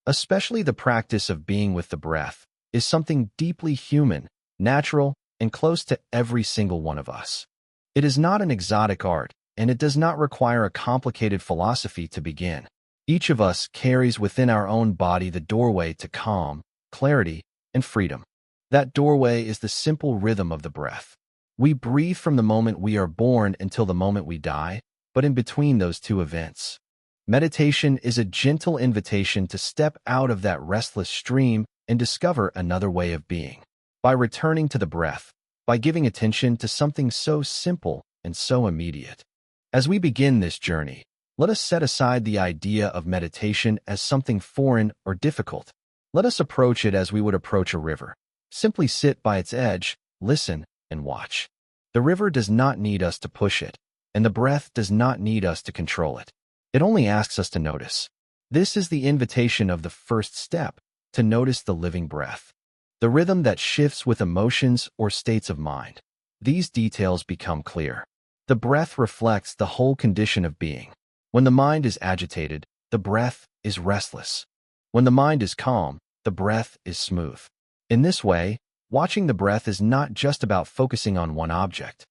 especially the practice of being with the breath, is something deeply human, natural, and close to every single one of us. It is not an exotic art, and it does not require a complicated philosophy to begin. Each of us carries within our own body the doorway to calm, clarity, and freedom. That doorway is the simple rhythm of the breath. We breathe from the moment we are born until the moment we die, but in between those two events. Meditation is a gentle invitation to step out of that restless stream and discover another way of being. By returning to the breath, by giving attention to something so simple and so immediate. As we begin this journey, let us set aside the idea of meditation as something foreign or difficult. Let us approach it as we would approach a river. Simply sit by its edge, listen, and watch. The river does not need us to push it, and the breath does not need us to control it. It only asks us to notice. This is the invitation of the first step, to notice the living breath. The rhythm that shifts with emotions or states of mind. These details become clear. The breath reflects the whole condition of being. When the mind is agitated, the breath is restless. When the mind is calm, the breath is smooth. In this way, watching the breath is not just about focusing on one object.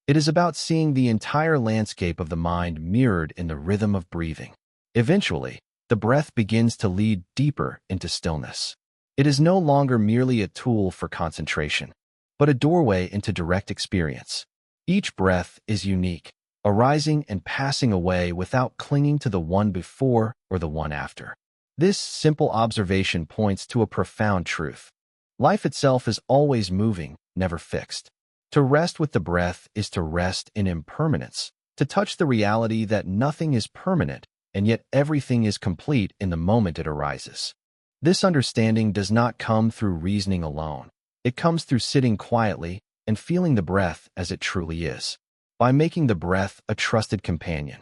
It is about seeing the entire landscape of the mind mirrored in the rhythm of breathing. Eventually, the breath begins to lead deeper into stillness. It is no longer merely a tool for concentration, but a doorway into direct experience. Each breath is unique, arising and passing away without clinging to the one before or the one after. This simple observation points to a profound truth. Life itself is always moving, never fixed. To rest with the breath is to rest in impermanence, to touch the reality that nothing is permanent, and yet everything is complete in the moment it arises. This understanding does not come through reasoning alone. It comes through sitting quietly and feeling the breath as it truly is. By making the breath a trusted companion,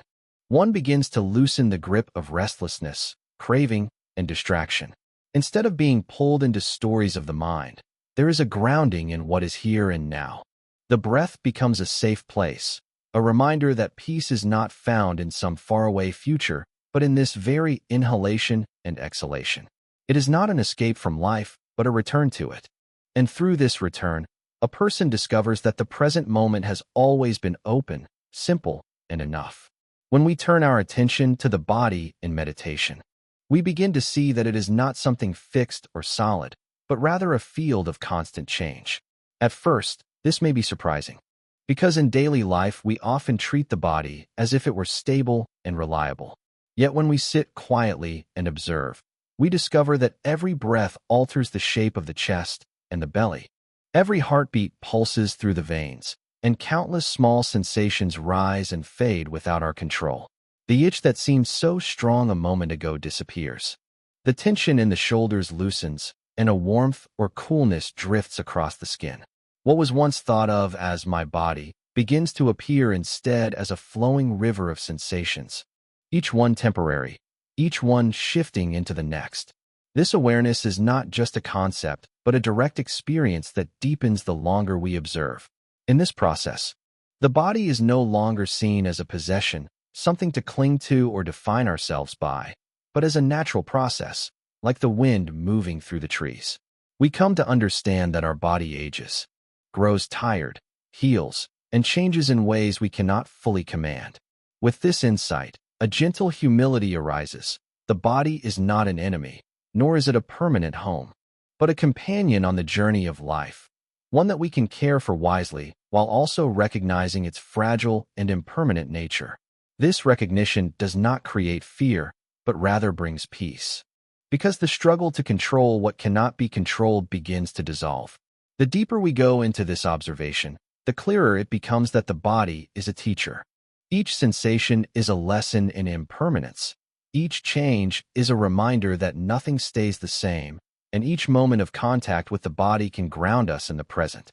one begins to loosen the grip of restlessness, craving, and distraction. Instead of being pulled into stories of the mind, there is a grounding in what is here and now. The breath becomes a safe place, a reminder that peace is not found in some faraway future, but in this very inhalation and exhalation. It is not an escape from life, but a return to it. And through this return, a person discovers that the present moment has always been open, simple, and enough. When we turn our attention to the body in meditation, we begin to see that it is not something fixed or solid, but rather a field of constant change. At first, this may be surprising, because in daily life we often treat the body as if it were stable and reliable. Yet when we sit quietly and observe, we discover that every breath alters the shape of the chest and the belly. Every heartbeat pulses through the veins, and countless small sensations rise and fade without our control. The itch that seemed so strong a moment ago disappears. The tension in the shoulders loosens, and a warmth or coolness drifts across the skin. What was once thought of as my body begins to appear instead as a flowing river of sensations, each one temporary, each one shifting into the next. This awareness is not just a concept, but a direct experience that deepens the longer we observe. In this process, the body is no longer seen as a possession, something to cling to or define ourselves by, but as a natural process, like the wind moving through the trees. We come to understand that our body ages, grows tired, heals, and changes in ways we cannot fully command. With this insight, a gentle humility arises. The body is not an enemy, nor is it a permanent home, but a companion on the journey of life, one that we can care for wisely while also recognizing its fragile and impermanent nature. This recognition does not create fear, but rather brings peace, because the struggle to control what cannot be controlled begins to dissolve. The deeper we go into this observation, the clearer it becomes that the body is a teacher. Each sensation is a lesson in impermanence. Each change is a reminder that nothing stays the same, and each moment of contact with the body can ground us in the present.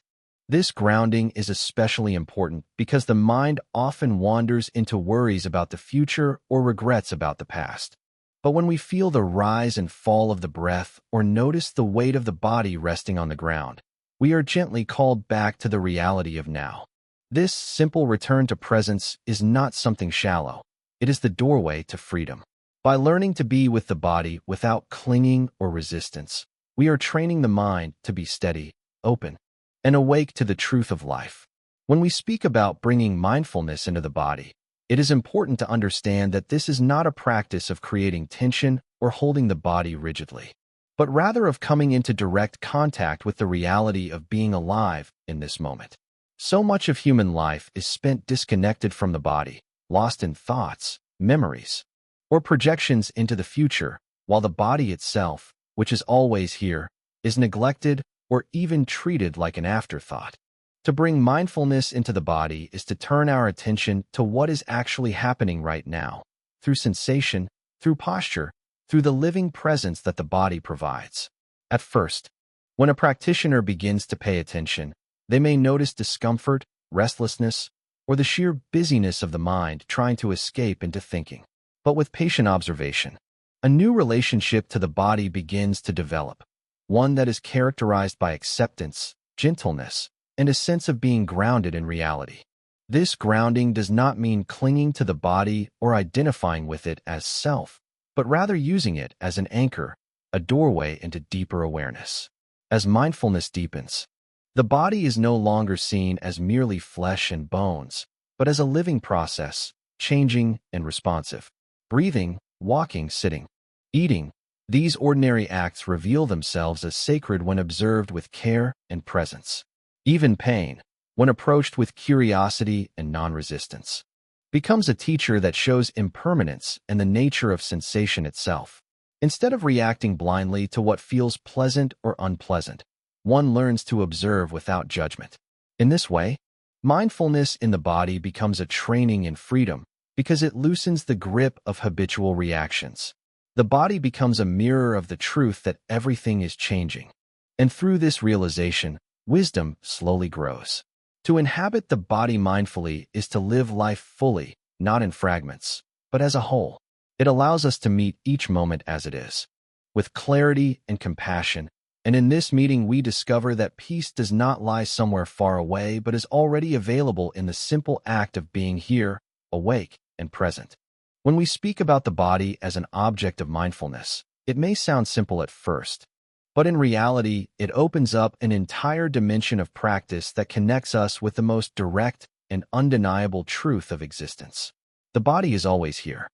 This grounding is especially important because the mind often wanders into worries about the future or regrets about the past. But when we feel the rise and fall of the breath or notice the weight of the body resting on the ground, we are gently called back to the reality of now. This simple return to presence is not something shallow. It is the doorway to freedom. By learning to be with the body without clinging or resistance, we are training the mind to be steady, open, and awake to the truth of life. When we speak about bringing mindfulness into the body, it is important to understand that this is not a practice of creating tension or holding the body rigidly, but rather of coming into direct contact with the reality of being alive in this moment. So much of human life is spent disconnected from the body, lost in thoughts, memories, or projections into the future, while the body itself, which is always here, is neglected or even treated like an afterthought. To bring mindfulness into the body is to turn our attention to what is actually happening right now, through sensation, through posture, through the living presence that the body provides. At first, when a practitioner begins to pay attention, they may notice discomfort, restlessness, or the sheer busyness of the mind trying to escape into thinking. But with patient observation, a new relationship to the body begins to develop, one that is characterized by acceptance, gentleness, and a sense of being grounded in reality. This grounding does not mean clinging to the body or identifying with it as self, but rather using it as an anchor, a doorway into deeper awareness. As mindfulness deepens, the body is no longer seen as merely flesh and bones, but as a living process, changing and responsive. Breathing, walking, sitting, eating, these ordinary acts reveal themselves as sacred when observed with care and presence. Even pain, when approached with curiosity and non-resistance, becomes a teacher that shows impermanence and the nature of sensation itself. Instead of reacting blindly to what feels pleasant or unpleasant, one learns to observe without judgment. In this way, mindfulness in the body becomes a training in freedom because it loosens the grip of habitual reactions. The body becomes a mirror of the truth that everything is changing. And through this realization, wisdom slowly grows. To inhabit the body mindfully is to live life fully, not in fragments, but as a whole. It allows us to meet each moment as it is, with clarity and compassion. And in this meeting, we discover that peace does not lie somewhere far away, but is already available in the simple act of being here, awake, and present. When we speak about the body as an object of mindfulness, it may sound simple at first, but in reality, it opens up an entire dimension of practice that connects us with the most direct and undeniable truth of existence. The body is always here.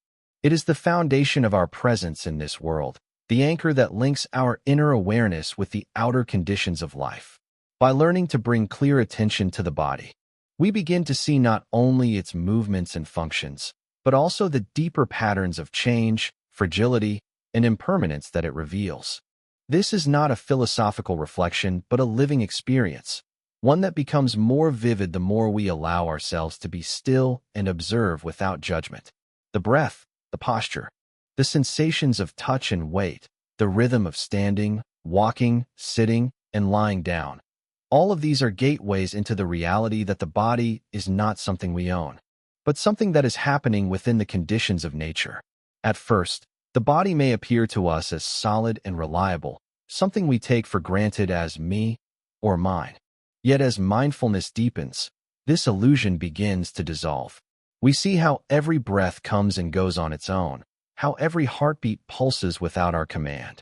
It is the foundation of our presence in this world, the anchor that links our inner awareness with the outer conditions of life. By learning to bring clear attention to the body, we begin to see not only its movements and functions, but also the deeper patterns of change, fragility, and impermanence that it reveals. This is not a philosophical reflection, but a living experience, one that becomes more vivid the more we allow ourselves to be still and observe without judgment. The breath, the posture, the sensations of touch and weight, the rhythm of standing, walking, sitting, and lying down. All of these are gateways into the reality that the body is not something we own, but something that is happening within the conditions of nature. At first, the body may appear to us as solid and reliable, something we take for granted as me or mine. Yet as mindfulness deepens, this illusion begins to dissolve. We see how every breath comes and goes on its own, how every heartbeat pulses without our command,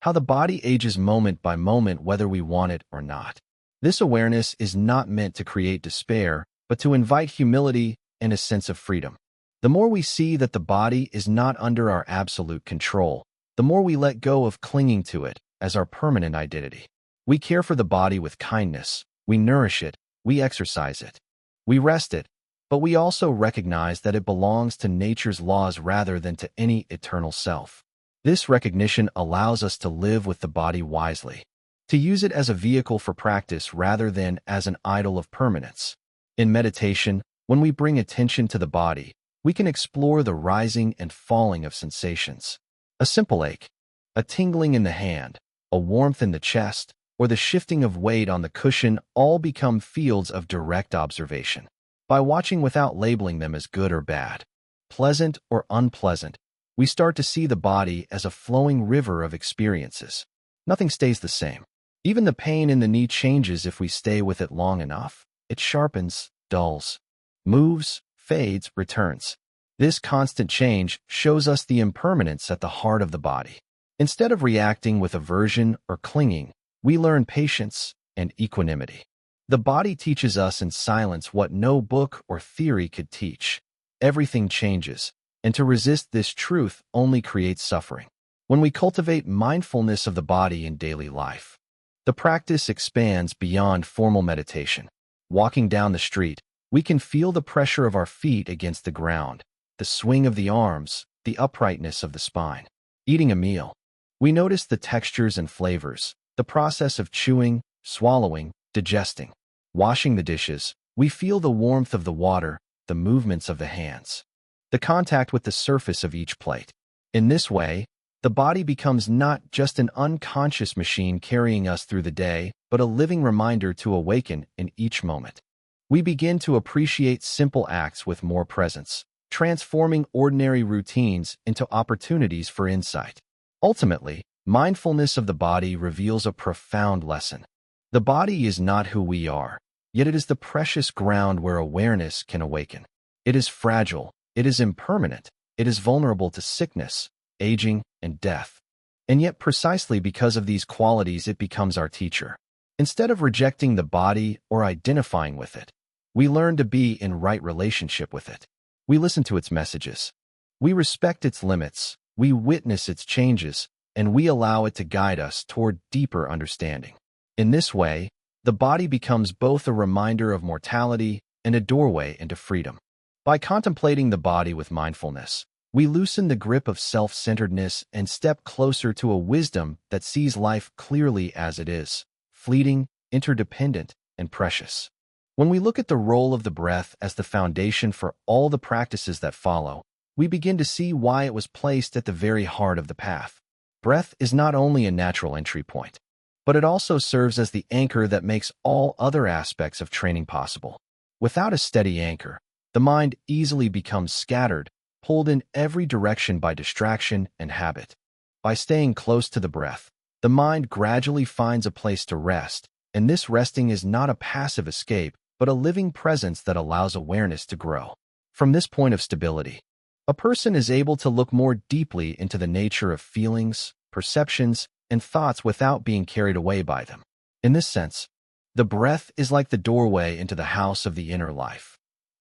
how the body ages moment by moment whether we want it or not. This awareness is not meant to create despair, but to invite humility and a sense of freedom. The more we see that the body is not under our absolute control, the more we let go of clinging to it as our permanent identity. We care for the body with kindness, we nourish it, we exercise it, we rest it, but we also recognize that it belongs to nature's laws rather than to any eternal self. This recognition allows us to live with the body wisely, to use it as a vehicle for practice rather than as an idol of permanence. In meditation, when we bring attention to the body, we can explore the rising and falling of sensations. A simple ache, a tingling in the hand, a warmth in the chest, or the shifting of weight on the cushion all become fields of direct observation. By watching without labeling them as good or bad, pleasant or unpleasant, we start to see the body as a flowing river of experiences. Nothing stays the same. Even the pain in the knee changes if we stay with it long enough. It sharpens, dulls, moves, fades, returns. This constant change shows us the impermanence at the heart of the body. Instead of reacting with aversion or clinging, we learn patience and equanimity. The body teaches us in silence what no book or theory could teach. Everything changes, and to resist this truth only creates suffering. When we cultivate mindfulness of the body in daily life, the practice expands beyond formal meditation. Walking down the street, we can feel the pressure of our feet against the ground, the swing of the arms, the uprightness of the spine. Eating a meal, we notice the textures and flavors, the process of chewing, swallowing, digesting. Washing the dishes, we feel the warmth of the water, the movements of the hands, the contact with the surface of each plate. In this way, the body becomes not just an unconscious machine carrying us through the day, but a living reminder to awaken in each moment. We begin to appreciate simple acts with more presence, transforming ordinary routines into opportunities for insight. Ultimately, mindfulness of the body reveals a profound lesson. The body is not who we are, yet it is the precious ground where awareness can awaken. It is fragile, it is impermanent, it is vulnerable to sickness, aging, and death. And yet precisely because of these qualities it becomes our teacher. Instead of rejecting the body or identifying with it, we learn to be in right relationship with it. We listen to its messages. We respect its limits, we witness its changes, and we allow it to guide us toward deeper understanding. In this way, the body becomes both a reminder of mortality and a doorway into freedom. By contemplating the body with mindfulness, we loosen the grip of self-centeredness and step closer to a wisdom that sees life clearly as it is, fleeting, interdependent, and precious. When we look at the role of the breath as the foundation for all the practices that follow, we begin to see why it was placed at the very heart of the path. Breath is not only a natural entry point, but it also serves as the anchor that makes all other aspects of training possible. Without a steady anchor, the mind easily becomes scattered, pulled in every direction by distraction and habit. By staying close to the breath, the mind gradually finds a place to rest, and this resting is not a passive escape, but a living presence that allows awareness to grow. From this point of stability, a person is able to look more deeply into the nature of feelings, perceptions, and thoughts without being carried away by them. In this sense, the breath is like the doorway into the house of the inner life.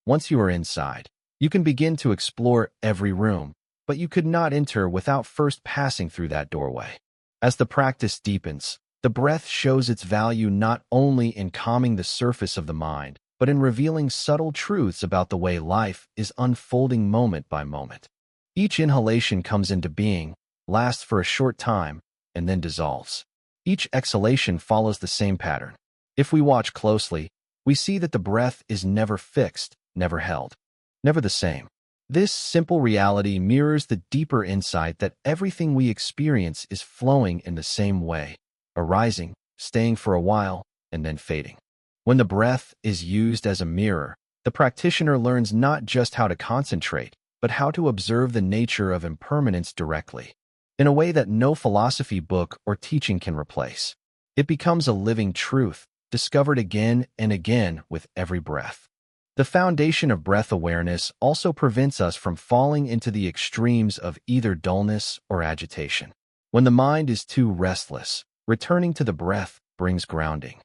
Once you are inside, you can begin to explore every room, but you could not enter without first passing through that doorway. As the practice deepens, the breath shows its value not only in calming the surface of the mind, but in revealing subtle truths about the way life is unfolding moment by moment. Each inhalation comes into being, lasts for a short time, and then dissolves. Each exhalation follows the same pattern. If we watch closely, we see that the breath is never fixed, never held, never the same. This simple reality mirrors the deeper insight that everything we experience is flowing in the same way, arising, staying for a while, and then fading. When the breath is used as a mirror, the practitioner learns not just how to concentrate, but how to observe the nature of impermanence directly, in a way that no philosophy book or teaching can replace. It becomes a living truth, discovered again and again with every breath. The foundation of breath awareness also prevents us from falling into the extremes of either dullness or agitation. When the mind is too restless, returning to the breath brings grounding,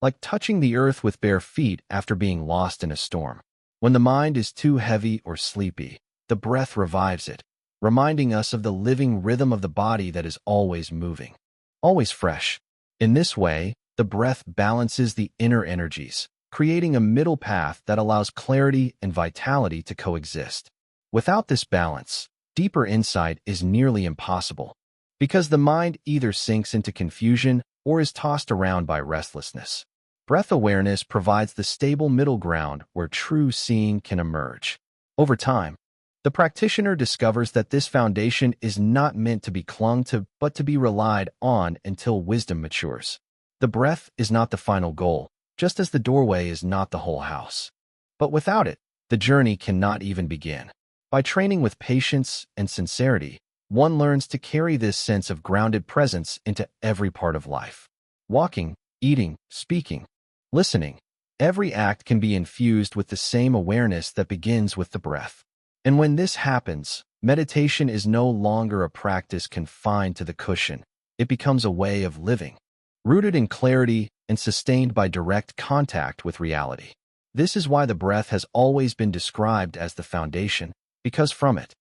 like touching the earth with bare feet after being lost in a storm. When the mind is too heavy or sleepy, the breath revives it, reminding us of the living rhythm of the body that is always moving, always fresh. In this way, the breath balances the inner energies, creating a middle path that allows clarity and vitality to coexist. Without this balance, deeper insight is nearly impossible, because the mind either sinks into confusion or is tossed around by restlessness. Breath awareness provides the stable middle ground where true seeing can emerge. Over time, the practitioner discovers that this foundation is not meant to be clung to, but to be relied on until wisdom matures. The breath is not the final goal, just as the doorway is not the whole house. But without it, the journey cannot even begin. By training with patience and sincerity, one learns to carry this sense of grounded presence into every part of life. Walking, eating, speaking, listening, every act can be infused with the same awareness that begins with the breath. And when this happens, meditation is no longer a practice confined to the cushion. It becomes a way of living, rooted in clarity and sustained by direct contact with reality. This is why the breath has always been described as the foundation, because from it,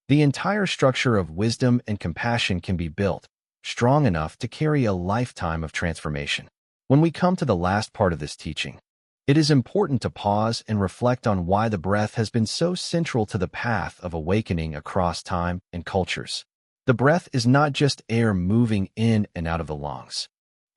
the entire structure of wisdom and compassion can be built, strong enough to carry a lifetime of transformation. When we come to the last part of this teaching, it is important to pause and reflect on why the breath has been so central to the path of awakening across time and cultures. The breath is not just air moving in and out of the lungs.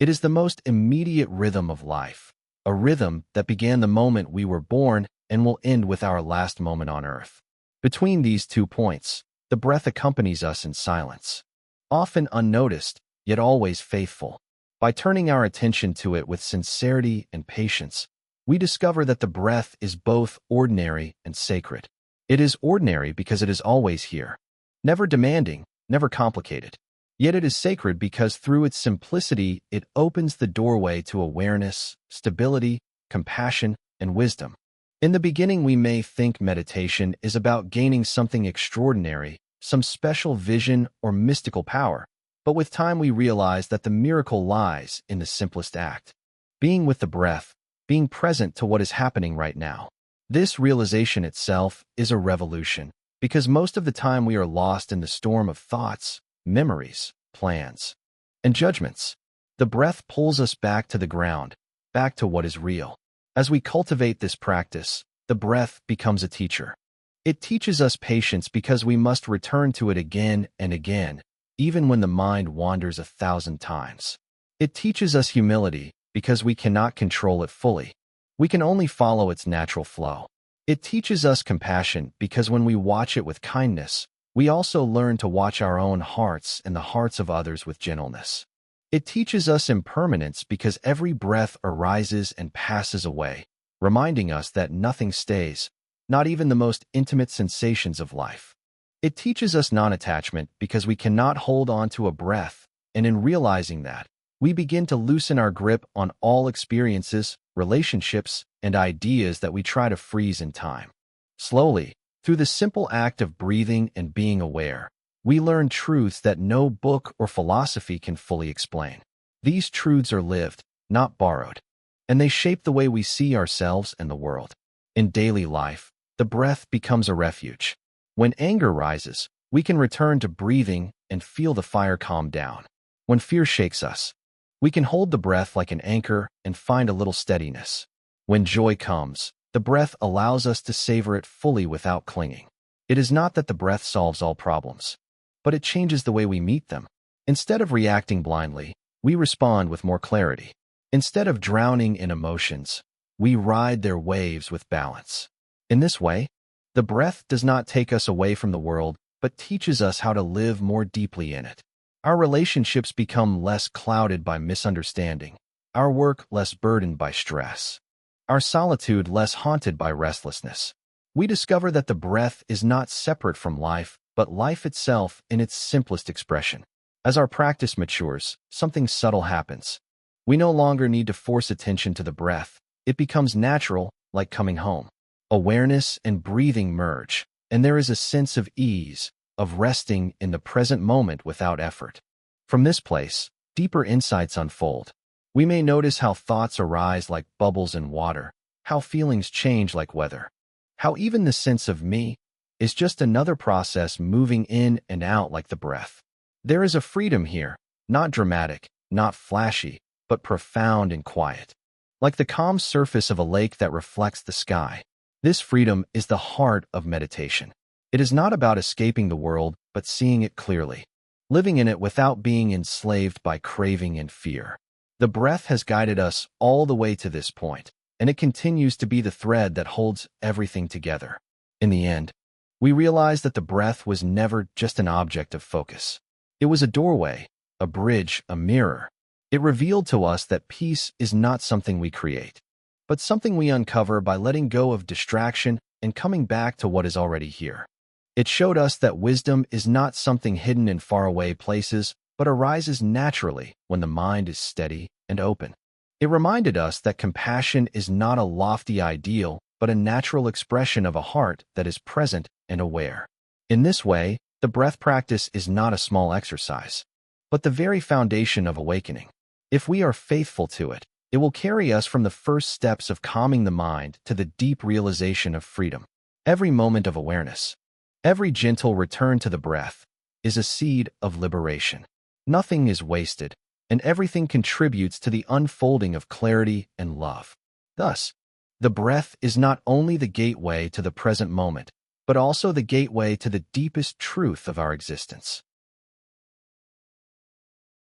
It is the most immediate rhythm of life, a rhythm that began the moment we were born and will end with our last moment on earth. Between these 2 points, the breath accompanies us in silence, often unnoticed, yet always faithful. By turning our attention to it with sincerity and patience, we discover that the breath is both ordinary and sacred. It is ordinary because it is always here, never demanding, never complicated. Yet it is sacred because through its simplicity, it opens the doorway to awareness, stability, compassion, and wisdom. In the beginning, we may think meditation is about gaining something extraordinary, some special vision or mystical power. But with time, we realize that the miracle lies in the simplest act, being with the breath, being present to what is happening right now. This realization itself is a revolution, because most of the time we are lost in the storm of thoughts, memories, plans, and judgments. The breath pulls us back to the ground, back to what is real. As we cultivate this practice, the breath becomes a teacher. It teaches us patience because we must return to it again and again, even when the mind wanders 1,000 times. It teaches us humility because we cannot control it fully. We can only follow its natural flow. It teaches us compassion because when we watch it with kindness, we also learn to watch our own hearts and the hearts of others with gentleness. It teaches us impermanence because every breath arises and passes away, reminding us that nothing stays, not even the most intimate sensations of life. It teaches us non-attachment because we cannot hold on to a breath, and in realizing that, we begin to loosen our grip on all experiences, relationships, and ideas that we try to freeze in time. Slowly, through the simple act of breathing and being aware, we learn truths that no book or philosophy can fully explain. These truths are lived, not borrowed, and they shape the way we see ourselves and the world. In daily life, the breath becomes a refuge. When anger rises, we can return to breathing and feel the fire calm down. When fear shakes us, we can hold the breath like an anchor and find a little steadiness. When joy comes, the breath allows us to savor it fully without clinging. It is not that the breath solves all problems, but it changes the way we meet them. Instead of reacting blindly, we respond with more clarity. Instead of drowning in emotions, we ride their waves with balance. In this way, the breath does not take us away from the world, but teaches us how to live more deeply in it. Our relationships become less clouded by misunderstanding, our work less burdened by stress, our solitude less haunted by restlessness. We discover that the breath is not separate from life, but life itself in its simplest expression. As our practice matures, something subtle happens. We no longer need to force attention to the breath. It becomes natural, like coming home. Awareness and breathing merge, and there is a sense of ease, of resting in the present moment without effort. From this place, deeper insights unfold. We may notice how thoughts arise like bubbles in water, how feelings change like weather, how even the sense of me is just another process moving in and out like the breath. There is a freedom here, not dramatic, not flashy, but profound and quiet. Like the calm surface of a lake that reflects the sky. This freedom is the heart of meditation. It is not about escaping the world, but seeing it clearly, living in it without being enslaved by craving and fear. The breath has guided us all the way to this point, and it continues to be the thread that holds everything together. In the end, we realize that the breath was never just an object of focus. It was a doorway, a bridge, a mirror. It revealed to us that peace is not something we create, but something we uncover by letting go of distraction and coming back to what is already here. It showed us that wisdom is not something hidden in faraway places, but arises naturally when the mind is steady and open. It reminded us that compassion is not a lofty ideal, but a natural expression of a heart that is present and aware. In this way, the breath practice is not a small exercise, but the very foundation of awakening. If we are faithful to it, it will carry us from the first steps of calming the mind to the deep realization of freedom. Every moment of awareness, every gentle return to the breath, is a seed of liberation. Nothing is wasted, and everything contributes to the unfolding of clarity and love. Thus, the breath is not only the gateway to the present moment, but also the gateway to the deepest truth of our existence.